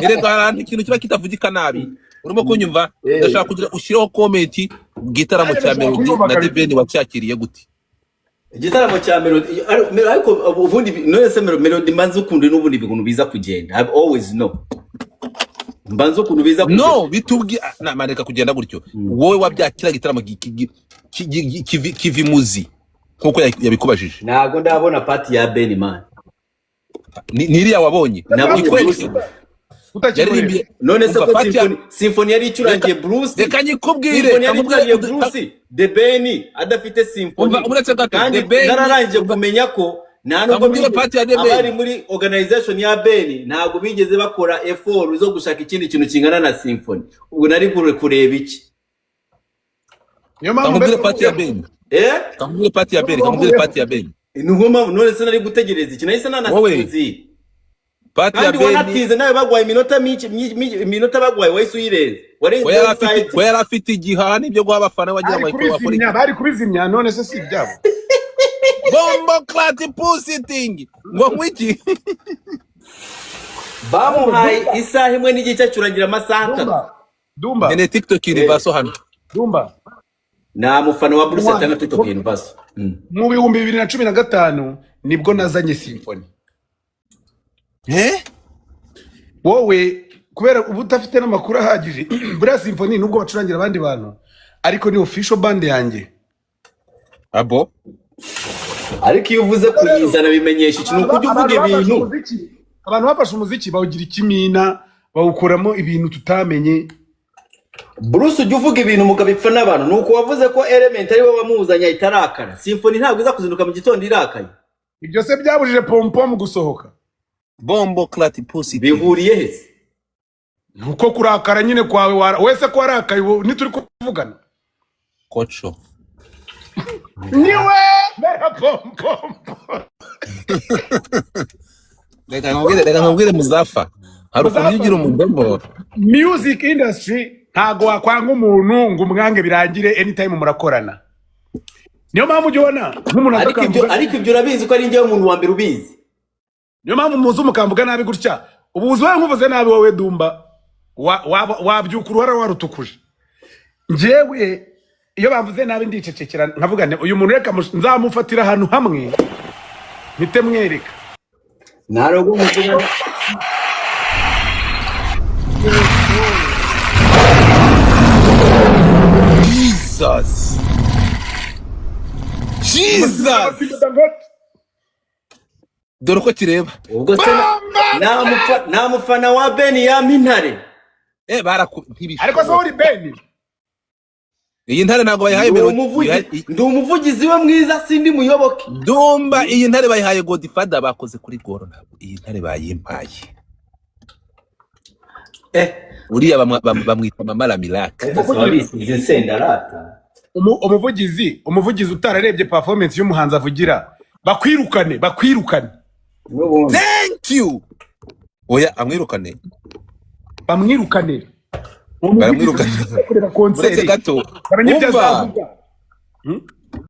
Erega harandi ikintu kiba kitavugika nabi. Urimo kunyumva ndashaka kugira ushireho comment gitaramo cya Melody na The Ben wacyakiriye gute? Igitaramo cya Melody ariko ubundi none se Melody manzi ukunde n'ubundi biguntu biza kugenda. I always know. Mbanzo ukuntu biza kugenda. No bitubwi namareka kugenda gutyo. Wowe wabyakira gitaramo kivimuzi nkuko yabikubajije. Nago ndabona party ya Ben man. Niriya wabonye. None se ko symphony yari icurangiye Bruce. Reka nyikubwire kamubwiye Bruce The Ben adafite symphony. Kandi nararangije kumenya ko nta nubwo abari muri organization ya Ben ntago bigeze bakora effort zo gushaka ikindi kintu kingana na symphony. Ubwo nari kureba iki? Kamubwire party ya Ben. Kamubwire party ya Ben, kamubwire party ya Ben. Nugoma none se nari gutegereza iki nahise nanasinzi. Party ya Ben. Wanatize nawe bagwaye iminota bagwaye wese uyireze. Ko yarafite igihani byo guha abafana bagira amayiko bakora. Bari kubizimya none se si byabo. Bombo clati pussy thing. Ngo kwiki? Bamuhaye isaha imwe n'igice cyuragira amasaha 3. Dumba. Ene TikTok universe hano. Dumba. Na mufana wa Bruce atanga TikTok universe. Mu 2015 nibwo nazanye symphony. Wowe kubera ubu utafite n'amakuru ahagije buriya symphony nubwo bacurangira abandi bantu ariko ni official band yanjye. Abo ariko iyo uvuze kuyizana bimenyesha ikintu kujya uvuga ibintu abantu bafashe umuziki bawugira ikimina bawukoramo ibintu tutamenye. Bruce ujya uvuga ibintu mugabipfa n'abantu nuko wavuze ko Element ari bo bamuzanya itarakara. Symphony ntabwo iza kuzinduka mu gitondo irakaye. Ibyo se byabujije pompom gusohoka. Bombo clati pussy bihuriye hese nuko kurakara nyine kwawe wese ko warakaye nituri kuvugana kocho niwe mera pompom. Reka ngubwire Muzafa hari ukunyigira umugombo. Music industry ntago wakwanga umuntu ngo umwange birangire anytime murakorana. Niyo mpamvu ujyona nk'umuntu ariko ibyo urabizi ko ari njyewe umuntu wa mbere ubizi. Niyo mpamvu muzu mukamvuga nabi gutya ubuzi wawe nkuvuze nabi wowe Dumba wabyuka uruhara warutukuje. Njyewe iyo bamvuze nabi ndicecekera nkavuga ne uyu muntu reka nzamufatira ahantu hamwe mpite mwereka narogo muvuga Jesus dore uko kireba ubwo se nta mufana wa Ben yampintare ariko so uri Ben iyi ntare ntago bayihaye ndi umuvugizi we mwiza sindi muyoboke. Dumba iyi ntare bayihaye Godfather bakoze kuri goro ntabwo iyi ntare bayimpaye. Uriya bamwita Mama la Miracle. umuvugizi utararebye performance y'umuhanzi avugira bakwirukane. Thank you. Oya amwirukane. Bamwirukane. Baramwirukane. Uretse gato.